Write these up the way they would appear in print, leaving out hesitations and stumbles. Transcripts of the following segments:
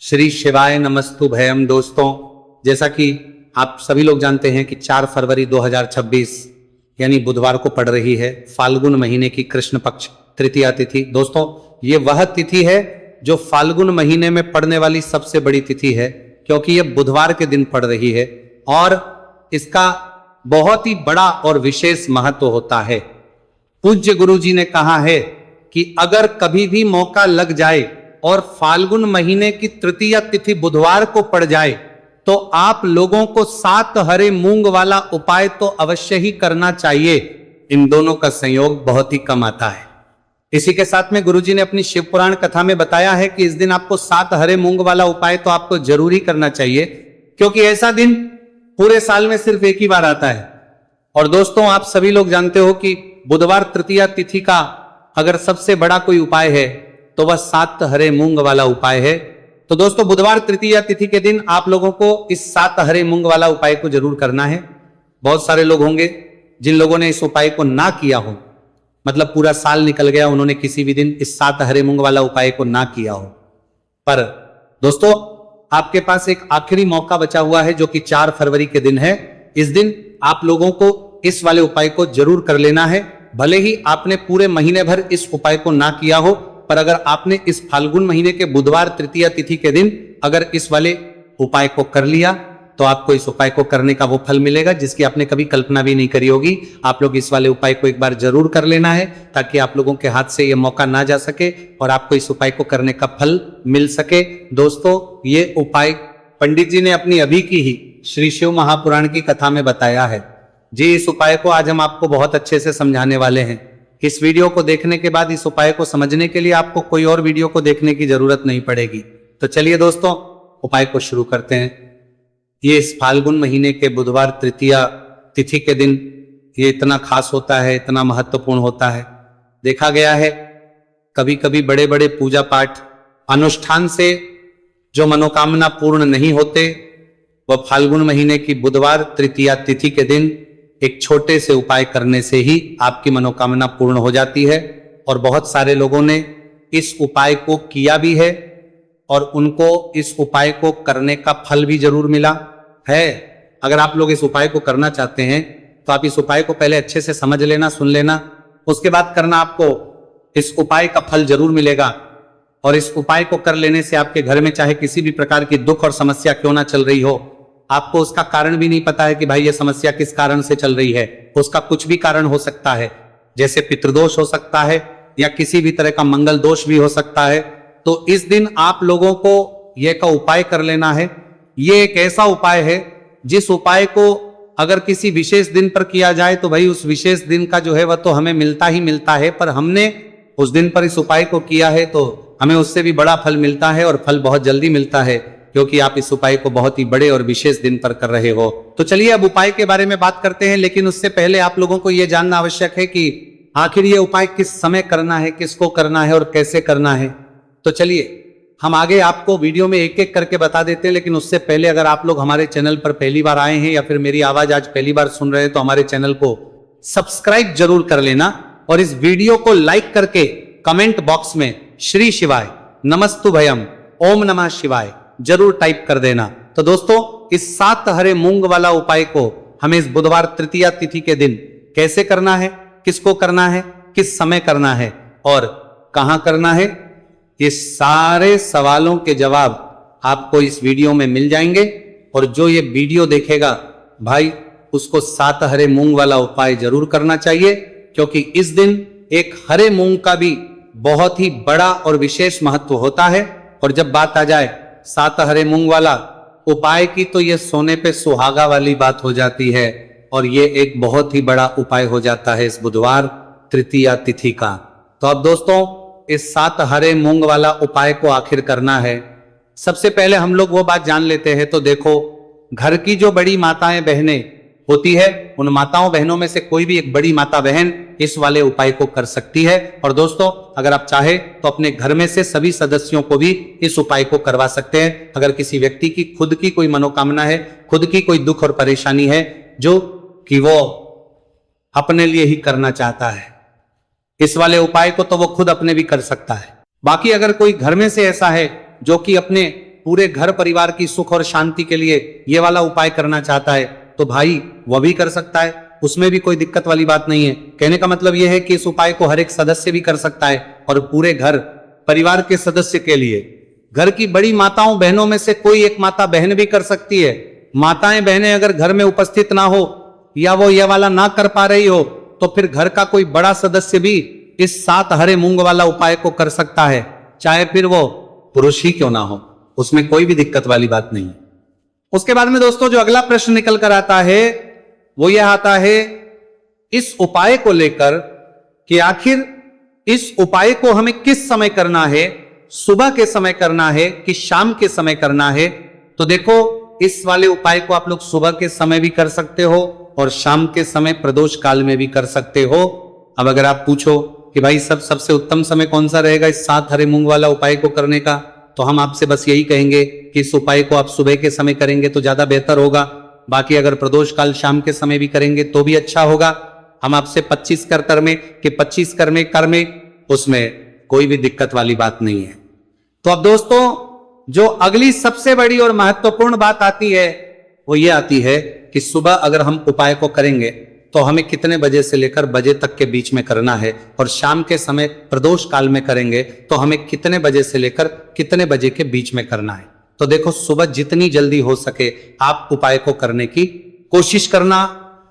श्री शिवाय नमस्तु भयम। दोस्तों, जैसा कि आप सभी लोग जानते हैं कि 4 फरवरी 2026 यानी बुधवार को पड़ रही है फाल्गुन महीने की कृष्ण पक्ष तृतीया तिथि। दोस्तों, ये वह तिथि है जो फाल्गुन महीने में पड़ने वाली सबसे बड़ी तिथि है, क्योंकि ये बुधवार के दिन पड़ रही है और इसका बहुत ही बड़ा और विशेष महत्व होता है। पूज्य गुरु जी ने कहा है कि अगर कभी भी मौका लग जाए और फाल्गुन महीने की तृतीया तिथि बुधवार को पड़ जाए तो आप लोगों को 7 हरे मूंग वाला उपाय तो अवश्य ही करना चाहिए। इन दोनों का संयोग बहुत ही कम आता है। इसी के साथ में गुरुजी ने अपनी शिव पुराण कथा में बताया है कि इस दिन आपको 7 हरे मूंग वाला उपाय तो आपको जरूर ही करना चाहिए, क्योंकि ऐसा दिन पूरे साल में सिर्फ एक ही बार आता है। और दोस्तों, आप सभी लोग जानते हो कि बुधवार तृतीया तिथि का अगर सबसे बड़ा कोई उपाय है तो वह 7 हरे मूंग वाला उपाय है। तो दोस्तों, बुधवार तृतीया तिथि के दिन आप लोगों को इस 7 हरे मूंग वाला उपाय को जरूर करना है। बहुत सारे लोग होंगे जिन लोगों ने इस उपाय को ना किया हो, मतलब पूरा साल निकल गया, उन्होंने किसी भी दिन इस 7 हरे मूंग वाला उपाय को ना किया हो। पर दोस्तों, आपके पास एक आखिरी मौका बचा हुआ है जो कि 4 फरवरी के दिन है। इस दिन आप लोगों को इस वाले उपाय को जरूर कर लेना है। भले ही आपने पूरे महीने भर इस उपाय को ना किया हो, पर अगर आपने इस फाल्गुन महीने के बुधवार तृतीया तिथि के दिन अगर इस वाले उपाय को कर लिया तो आपको इस उपाय को करने का वो फल मिलेगा जिसकी आपने कभी कल्पना भी नहीं करी होगी। आप लोग इस वाले उपाय को एक बार जरूर कर लेना है ताकि आप लोगों के हाथ से ये मौका ना जा सके और आपको इस उपाय को करने का फल मिल सके। दोस्तों, ये उपाय पंडित जी ने अपनी अभी की ही श्री शिव महापुराण की कथा में बताया है जी। इस उपाय को आज हम आपको बहुत अच्छे से समझाने वाले हैं। इस वीडियो को देखने के बाद इस उपाय को समझने के लिए आपको कोई और वीडियो को देखने की जरूरत नहीं पड़ेगी। तो चलिए दोस्तों, उपाय को शुरू करते हैं। ये इस फाल्गुन महीने के बुधवार तृतीया तिथि के दिन ये इतना खास होता है, इतना महत्वपूर्ण होता है। देखा गया है कभी कभी बड़े बड़े पूजा पाठ अनुष्ठान से जो मनोकामना पूर्ण नहीं होते, वह फाल्गुन महीने की बुधवार तृतीया तिथि के दिन एक छोटे से उपाय करने से ही आपकी मनोकामना पूर्ण हो जाती है। और बहुत सारे लोगों ने इस उपाय को किया भी है और उनको इस उपाय को करने का फल भी जरूर मिला है। अगर आप लोग इस उपाय को करना चाहते हैं तो आप इस उपाय को पहले अच्छे से समझ लेना, सुन लेना, उसके बाद करना। आपको इस उपाय का फल जरूर मिलेगा और इस उपाय को कर लेने से आपके घर में चाहे किसी भी प्रकार की दुख और समस्या क्यों ना चल रही हो, आपको उसका कारण भी नहीं पता है कि भाई ये समस्या किस कारण से चल रही है, उसका कुछ भी कारण हो सकता है, जैसे पितृदोष हो सकता है या किसी भी तरह का मंगल दोष भी हो सकता है। तो इस दिन आप लोगों को यह का उपाय कर लेना है। ये एक ऐसा उपाय है जिस उपाय को अगर किसी विशेष दिन पर किया जाए तो भाई उस विशेष दिन का जो है वह तो हमें मिलता ही मिलता है, पर हमने उस दिन पर इस उपाय को किया है तो हमें उससे भी बड़ा फल मिलता है और फल बहुत जल्दी मिलता है, क्योंकि आप इस उपाय को बहुत ही बड़े और विशेष दिन पर कर रहे हो। तो चलिए अब उपाय के बारे में बात करते हैं, लेकिन उससे पहले आप लोगों को यह जानना आवश्यक है कि आखिर ये उपाय किस समय करना है, किसको करना है और कैसे करना है। तो चलिए हम आगे आपको वीडियो में एक एक करके बता देते हैं, लेकिन उससे पहले अगर आप लोग हमारे चैनल पर पहली बार आए हैं या फिर मेरी आवाज आज पहली बार सुन रहे हैं तो हमारे चैनल को सब्सक्राइब जरूर कर लेना और इस वीडियो को लाइक करके कमेंट बॉक्स में श्री शिवाय नमस्तु भयम ओम नमः शिवाय जरूर टाइप कर देना। तो दोस्तों, इस 7 हरे मूंग वाला उपाय को हमें इस बुधवार तृतीया तिथि के दिन कैसे करना है, किसको करना है, किस समय करना है और कहां करना है, ये सारे सवालों के जवाब आपको इस वीडियो में मिल जाएंगे। और जो ये वीडियो देखेगा भाई उसको 7 हरे मूंग वाला उपाय जरूर करना चाहिए, क्योंकि इस दिन एक हरे मूंग का भी बहुत ही बड़ा और विशेष महत्व होता है। और जब बात आ जाए 7 हरे मूंग वाला उपाय की तो ये सोने पे सुहागा वाली बात हो जाती है और ये एक बहुत ही बड़ा उपाय हो जाता है इस बुधवार तृतीया तिथि का। तो अब दोस्तों, इस 7 हरे मूंग वाला उपाय को आखिर करना है, सबसे पहले हम लोग वो बात जान लेते हैं। तो देखो, घर की जो बड़ी माताएं बहनें होती है, उन माताओं बहनों में से कोई भी एक बड़ी माता बहन इस वाले उपाय को कर सकती है। और दोस्तों, अगर आप चाहे तो अपने घर में से सभी सदस्यों को भी इस उपाय को करवा सकते हैं। अगर किसी व्यक्ति की खुद की कोई मनोकामना है, खुद की कोई दुख और परेशानी है जो कि वो अपने लिए ही करना चाहता है, इस वाले उपाय को तो वो खुद अपने भी कर सकता है। बाकी अगर कोई घर में से ऐसा है जो कि अपने पूरे घर परिवार की सुख और शांति के लिए ये वाला उपाय करना चाहता है तो भाई वह भी कर सकता है, उसमें भी कोई दिक्कत वाली बात नहीं है। कहने का मतलब यह है कि इस उपाय को हर एक सदस्य भी कर सकता है और पूरे घर परिवार के सदस्य के लिए, घर की बड़ी माताओं बहनों में से कोई एक माता बहन भी कर सकती है। माताएं बहनें अगर घर में उपस्थित ना हो या वो ये वाला ना कर पा रही हो तो फिर घर का कोई बड़ा सदस्य भी इस 7 हरे मूंग वाला उपाय को कर सकता है, चाहे फिर वो पुरुष ही क्यों ना हो, उसमें कोई भी दिक्कत वाली बात नहीं है। उसके बाद में दोस्तों जो अगला प्रश्न निकल कर आता है वो यह आता है इस उपाय को लेकर कि आखिर इस उपाय को हमें किस समय करना है, सुबह के समय करना है कि शाम के समय करना है। तो देखो इस वाले उपाय को आप लोग सुबह के समय भी कर सकते हो और शाम के समय प्रदोष काल में भी कर सकते हो। अब अगर आप पूछो कि भाई सबसे उत्तम समय कौन सा रहेगा इस 7 हरे मूंग वाला उपाय को करने का, तो हम आपसे बस यही कहेंगे कि इस उपाय को आप सुबह के समय करेंगे तो ज्यादा बेहतर होगा। बाकी अगर प्रदोष काल शाम के समय भी करेंगे तो भी अच्छा होगा। हम आपसे 25 कर में कि 25 कर में उसमें कोई भी दिक्कत वाली बात नहीं है। तो अब दोस्तों जो अगली सबसे बड़ी और महत्वपूर्ण बात आती है वो ये आती है कि सुबह अगर हम उपाय को करेंगे तो हमें कितने बजे से लेकर बजे तक के बीच में करना है और शाम के समय प्रदोष काल में करेंगे तो हमें कितने बजे से लेकर कितने बजे के बीच में करना है। तो देखो सुबह जितनी जल्दी हो सके आप उपाय को करने की कोशिश करना।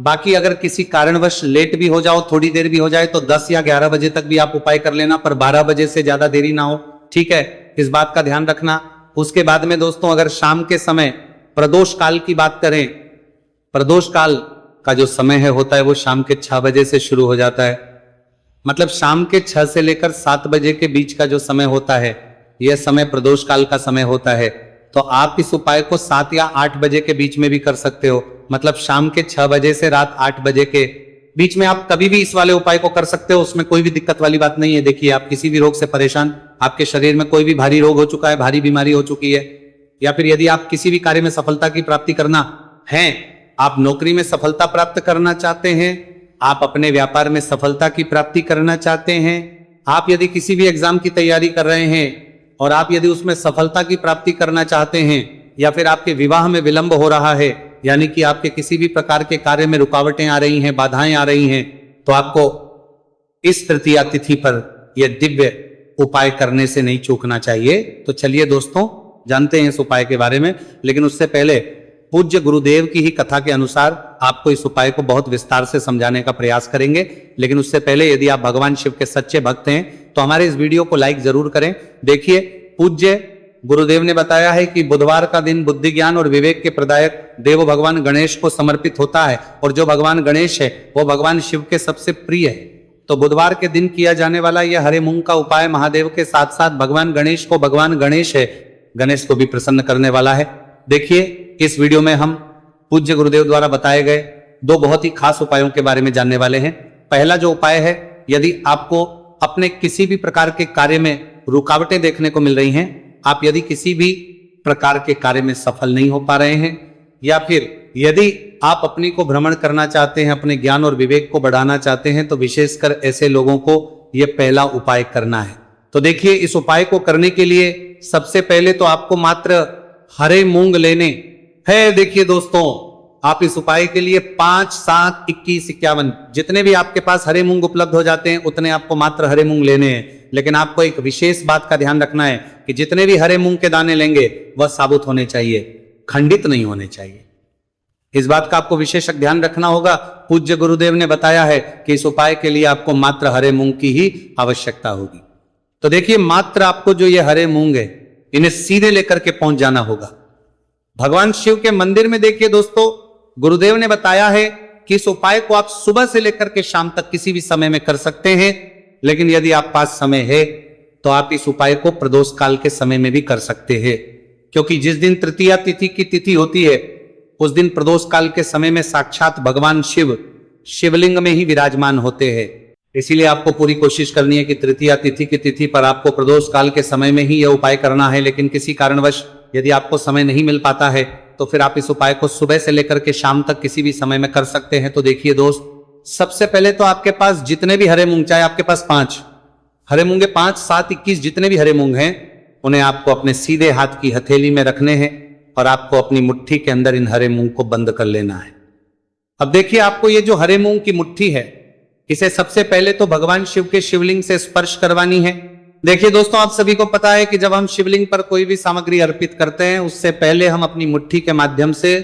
बाकी अगर किसी कारणवश लेट भी हो जाओ, थोड़ी देर भी हो जाए तो 10 या 11 बजे तक भी आप उपाय कर लेना, पर 12 बजे से ज्यादा देरी ना हो, ठीक है, इस बात का ध्यान रखना। उसके बाद में दोस्तों अगर शाम के समय प्रदोष काल की बात करें, प्रदोष काल का जो समय है होता है वो शाम के 6 बजे से शुरू हो जाता है। मतलब शाम के 6 से लेकर 7 बजे के बीच का जो समय होता है यह समय प्रदोष काल का समय होता है। तो आप इस उपाय को 7 या 8 बजे के बीच में भी कर सकते हो। मतलब शाम के 6 बजे से रात 8 बजे के बीच में आप कभी भी इस वाले उपाय को कर सकते हो, उसमें कोई भी दिक्कत वाली बात नहीं है। देखिए आप किसी भी रोग से परेशान, आपके शरीर में कोई भी भारी रोग हो चुका है, भारी बीमारी हो चुकी है, या फिर यदि आप किसी भी कार्य में सफलता की प्राप्ति करना है, आप नौकरी में सफलता प्राप्त करना चाहते हैं, आप अपने व्यापार में सफलता की प्राप्ति करना चाहते हैं, आप यदि किसी भी एग्जाम की तैयारी कर रहे हैं और आप यदि उसमें सफलता की प्राप्ति करना चाहते हैं, या फिर आपके विवाह में विलंब हो रहा है, यानी कि आपके किसी भी प्रकार के कार्य में रुकावटें आ रही हैं, बाधाएं आ रही हैं, तो आपको इस तृतीया तिथि पर यह दिव्य उपाय करने से नहीं चूकना चाहिए। तो चलिए दोस्तों जानते हैं इस उपाय के बारे में, लेकिन उससे पहले पूज्य गुरुदेव की ही कथा के अनुसार आपको इस उपाय को बहुत विस्तार से समझाने का प्रयास करेंगे। लेकिन उससे पहले यदि आप भगवान शिव के सच्चे भक्त हैं तो हमारे इस वीडियो को लाइक जरूर करें। देखिए पूज्य गुरुदेव ने बताया है कि बुधवार का दिन बुद्धि ज्ञान और विवेक के प्रदायक देव भगवान गणेश को समर्पित होता है, और जो भगवान गणेश है वो भगवान शिव के सबसे प्रिय है। तो बुधवार के दिन किया जाने वाला यह हरे मूंग का उपाय महादेव के साथ साथ भगवान गणेश को, भगवान गणेश है, गणेश को भी प्रसन्न करने वाला है। देखिए इस वीडियो में हम पूज्य गुरुदेव द्वारा बताए गए 2 बहुत ही खास उपायों के बारे में जानने वाले हैं। पहला जो उपाय है, यदि आपको अपने किसी भी प्रकार के कार्य में रुकावटें देखने को मिल रही हैं, आप यदि किसी भी प्रकार के कार्य में सफल नहीं हो पा रहे हैं, या फिर यदि आप अपनी को भ्रमण करना चाहते हैं, अपने ज्ञान और विवेक को बढ़ाना चाहते हैं, तो विशेषकर ऐसे लोगों को यह पहला उपाय करना है। तो देखिए इस उपाय को करने के लिए सबसे पहले तो आपको मात्र हरे मूंग लेने है। देखिए दोस्तों आप इस उपाय के लिए 5, 7, 21, 51 जितने भी आपके पास हरे मूंग उपलब्ध हो जाते हैं उतने आपको मात्र हरे मूंग लेने हैं। लेकिन आपको एक विशेष बात का ध्यान रखना है कि जितने भी हरे मूंग के दाने लेंगे वह साबुत होने चाहिए, खंडित नहीं होने चाहिए। इस बात का आपको विशेष ध्यान रखना होगा। पूज्य गुरुदेव ने बताया है कि इस उपाय के लिए आपको मात्र हरे मूंग की ही आवश्यकता होगी। तो देखिए मात्र आपको जो ये हरे मूंग है इन्हें सीधे लेकर के पहुंच जाना होगा भगवान शिव के मंदिर में। देखिए दोस्तों गुरुदेव ने बताया है कि इस उपाय को आप सुबह से लेकर के शाम तक किसी भी समय में कर सकते हैं, लेकिन यदि आप पास समय है तो आप इस उपाय को प्रदोष काल के समय में भी कर सकते हैं, क्योंकि जिस दिन तृतीया तिथि की तिथि होती है उस दिन प्रदोष काल के समय में साक्षात भगवान शिव शिवलिंग में ही विराजमान होते हैं। इसीलिए आपको पूरी कोशिश करनी है कि तृतीया तिथि की तिथि पर आपको प्रदोष काल के समय में ही यह उपाय करना है। लेकिन किसी कारणवश यदि आपको समय नहीं मिल पाता है तो फिर आप इस उपाय को सुबह से लेकर के शाम तक किसी भी समय में कर सकते हैं। तो देखिए दोस्त, सबसे पहले तो आपके पास जितने भी हरे मूंग, चाहे आपके पास 5 हरे मूंगे, 5, 7, 21 जितने भी हरे मूंग हैं, उन्हें आपको अपने सीधे हाथ की हथेली में रखने हैं और आपको अपनी मुट्ठी के अंदर इन हरे मूंग को बंद कर लेना है। अब देखिए, आपको ये जो हरे मूंग की मुट्ठी है, इसे सबसे पहले तो भगवान शिव के शिवलिंग से स्पर्श करवानी है। देखिए दोस्तों, आप सभी को पता है कि जब हम शिवलिंग पर कोई भी सामग्री अर्पित करते हैं, उससे पहले हम अपनी मुट्ठी के माध्यम से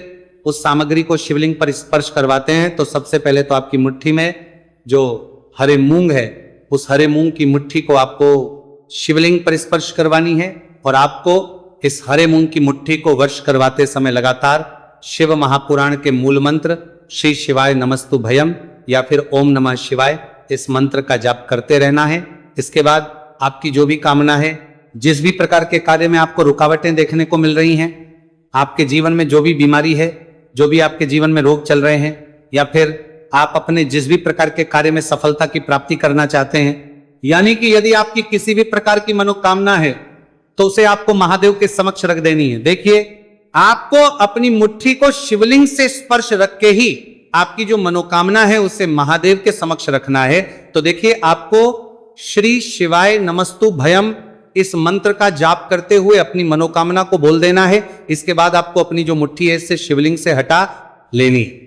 उस सामग्री को शिवलिंग पर स्पर्श करवाते हैं। तो सबसे पहले तो आपकी मुट्ठी में जो हरे मूंग है, उस हरे मूंग की मुट्ठी को आपको शिवलिंग पर स्पर्श करवानी है और आपको इस हरे मूंग की मुट्ठी को वर्ष करवाते समय लगातार शिव महापुराण के मूल मंत्र श्री शिवाय नमस्तु भयम या फिर ओम नमः शिवाय, इस मंत्र का जाप करते रहना है। इसके बाद आपकी जो भी कामना है, जिस भी प्रकार के कार्य में आपको रुकावटें देखने को मिल रही हैं, आपके जीवन में जो भी बीमारी है, जो भी आपके जीवन में रोग चल रहे हैं, या फिर आप अपने जिस भी प्रकार के कार्य में सफलता की प्राप्ति करना चाहते हैं, यानी कि यदि आपकी किसी भी प्रकार की मनोकामना है तो उसे आपको महादेव के समक्ष रख देनी है। देखिए, आपको अपनी मुट्ठी को शिवलिंग से स्पर्श रख के ही आपकी जो मनोकामना है उसे महादेव के समक्ष रखना है। तो देखिए, आपको श्री शिवाय नमस्तु भयम इस मंत्र का जाप करते हुए अपनी मनोकामना को बोल देना है। इसके बाद आपको अपनी जो मुट्ठी है इससे शिवलिंग से हटा लेनी है।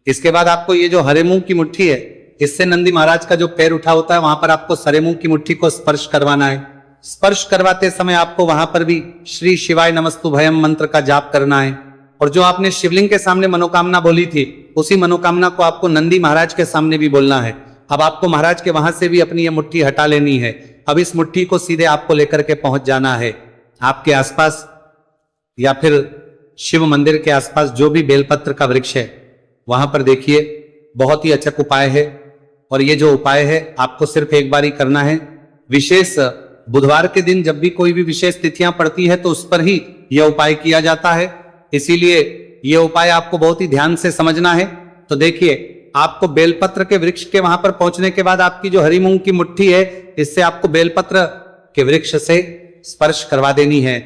इसके बाद आपको ये जो हरे मूंग की मुट्ठी है, इससे नंदी महाराज का जो पैर उठा होता है, वहां पर आपको हरे मूंग की मुट्ठी को स्पर्श करवाना है। स्पर्श करवाते समय आपको वहां पर भी श्री शिवाय नमस्तु भयम मंत्र का जाप करना है। और जो आपने शिवलिंग के सामने मनोकामना बोली थी, उसी मनोकामना को आपको नंदी महाराज के सामने भी बोलना है। अब आपको महाराज के वहां से भी अपनी ये मुट्ठी हटा लेनी है। अब इस मुट्ठी को सीधे आपको लेकर के पहुंच जाना है आपके आसपास या फिर शिव मंदिर के आसपास जो भी बेलपत्र का वृक्ष है, वहां पर देखिए, बहुत ही अचूक उपाय है। और ये जो उपाय है आपको सिर्फ एक बार ही करना है। विशेष बुधवार के दिन जब भी कोई भी विशेष तिथियां पड़ती है तो उस पर ही यह उपाय किया जाता है, इसीलिए यह उपाय आपको बहुत ही ध्यान से समझना है। तो देखिए, आपको बेलपत्र के वृक्ष के वहां पर पहुंचने के बाद आपकी जो हरी मूंग की मुट्ठी है, इससे आपको बेलपत्र के वृक्ष से स्पर्श करवा देनी है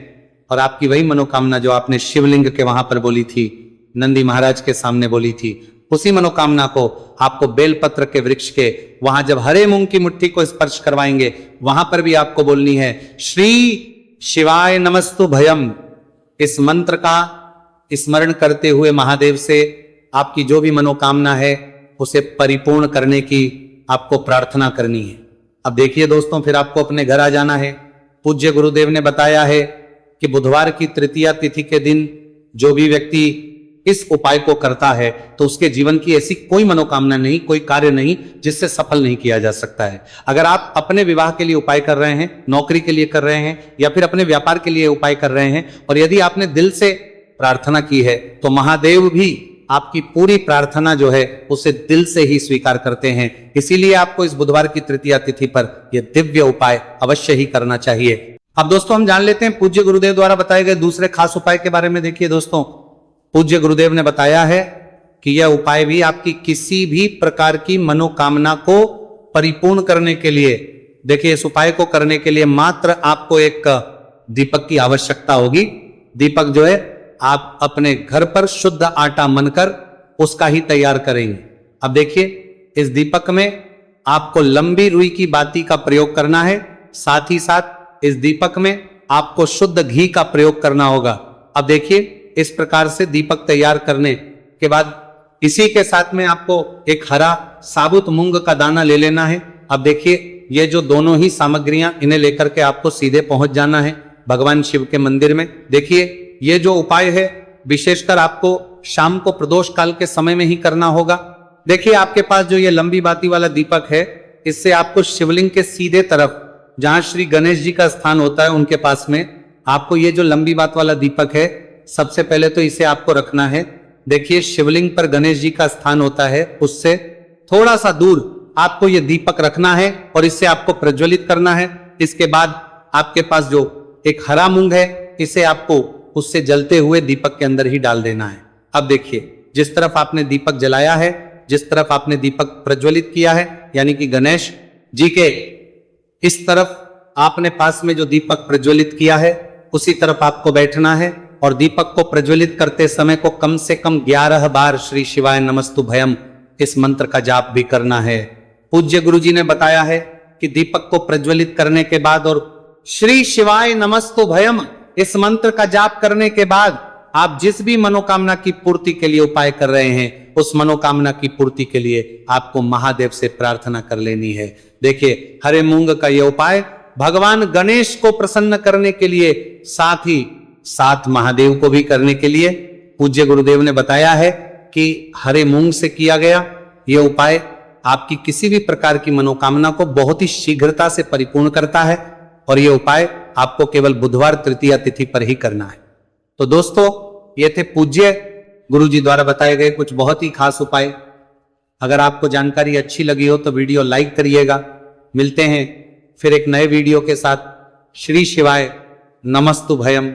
और आपकी वही मनोकामना जो आपने शिवलिंग के वहां पर बोली थी, नंदी महाराज के सामने बोली थी, उसी मनोकामना को आपको बेलपत्र के वृक्ष के वहां जब हरे मूंग की मुट्ठी को स्पर्श करवाएंगे, वहां पर भी आपको बोलनी है श्री शिवाय नमस्तु भयम। इस मंत्र का स्मरण करते हुए महादेव से आपकी जो भी मनोकामना है उसे परिपूर्ण करने की आपको प्रार्थना करनी है। अब देखिए दोस्तों, फिर आपको अपने घर आ जाना है। पूज्य गुरुदेव ने बताया है कि बुधवार की तृतीया तिथि के दिन जो भी व्यक्ति इस उपाय को करता है तो उसके जीवन की ऐसी कोई मनोकामना नहीं, कोई कार्य नहीं जिससे सफल नहीं किया जा सकता है। अगर आप अपने विवाह के लिए उपाय कर रहे हैं, नौकरी के लिए कर रहे हैं या फिर अपने व्यापार के लिए उपाय कर रहे हैं, और यदि आपने दिल से प्रार्थना की है तो महादेव भी आपकी पूरी प्रार्थना जो है उसे दिल से ही स्वीकार करते हैं। इसीलिए आपको इस बुधवार की तृतीया तिथि पर यह दिव्य उपाय अवश्य ही करना चाहिए। अब दोस्तों, हम जान लेते हैं पूज्य गुरुदेव द्वारा बताए गए दूसरे खास उपाय के बारे में। देखिए दोस्तों, पूज्य गुरुदेव ने बताया है कि यह उपाय भी आपकी किसी भी प्रकार की मनोकामना को परिपूर्ण करने के लिए, देखिए, इस उपाय को करने के लिए मात्र आपको एक दीपक की आवश्यकता होगी। दीपक जो है आप अपने घर पर शुद्ध आटा मनकर उसका ही तैयार करेंगे। अब देखिए, इस दीपक में आपको लंबी रुई की बाती का प्रयोग करना है, साथ ही साथ इस दीपक में आपको शुद्ध घी का प्रयोग करना होगा। अब देखिए, इस प्रकार से दीपक तैयार करने के बाद इसी के साथ में आपको एक हरा साबुत मूंग का दाना ले लेना है। अब देखिए, ये जो दोनों ही सामग्रियां, इन्हें लेकर के आपको सीधे पहुंच जाना है भगवान शिव के मंदिर में। देखिए, ये जो उपाय है विशेषकर आपको शाम को प्रदोष काल के समय में ही करना होगा। देखिए, आपके पास जो ये लंबी बाती वाला दीपक है, इससे आपको शिवलिंग के सीधे तरफ जहां श्री गणेश जी का स्थान होता है उनके पास में आपको ये जो लंबी बात वाला दीपक है, सबसे पहले तो इसे आपको रखना है। देखिए, शिवलिंग पर गणेश जी का स्थान होता है, उससे थोड़ा सा दूर आपको ये दीपक रखना है और इससे आपको प्रज्वलित करना है। इसके बाद आपके पास जो एक हरा मूंग है, इसे आपको उससे जलते हुए दीपक के अंदर ही डाल देना है। अब देखिए, जिस तरफ आपने दीपक जलाया है, जिस तरफ आपने दीपक प्रज्वलित किया है, यानी कि गणेश जी के इस तरफ आपने पास में जो दीपक प्रज्वलित किया है उसी तरफ आपको बैठना है और दीपक को प्रज्वलित करते समय को कम से कम 11 बार श्री शिवाय नमस्तु भयम इस मंत्र का जाप भी करना है। पूज्य गुरु जी ने बताया है कि दीपक को प्रज्वलित करने के बाद और श्री शिवाय नमस्तु भयम इस मंत्र का जाप करने के बाद आप जिस भी मनोकामना की पूर्ति के लिए उपाय कर रहे हैं, उस मनोकामना की पूर्ति के लिए आपको महादेव से प्रार्थना कर लेनी है। देखिए, हरे मूंग का यह उपाय भगवान गणेश को प्रसन्न करने के लिए, साथ ही साथ महादेव को भी करने के लिए पूज्य गुरुदेव ने बताया है कि हरे मूंग से किया गया यह उपाय आपकी किसी भी प्रकार की मनोकामना को बहुत ही शीघ्रता से परिपूर्ण करता है, और यह उपाय आपको केवल बुधवार तृतीया तिथि पर ही करना है। तो दोस्तों, ये थे पूज्य गुरु जी द्वारा बताए गए कुछ बहुत ही खास उपाय। अगर आपको जानकारी अच्छी लगी हो तो वीडियो लाइक करिएगा। मिलते हैं फिर एक नए वीडियो के साथ। श्री शिवाय नमस्तु भयम।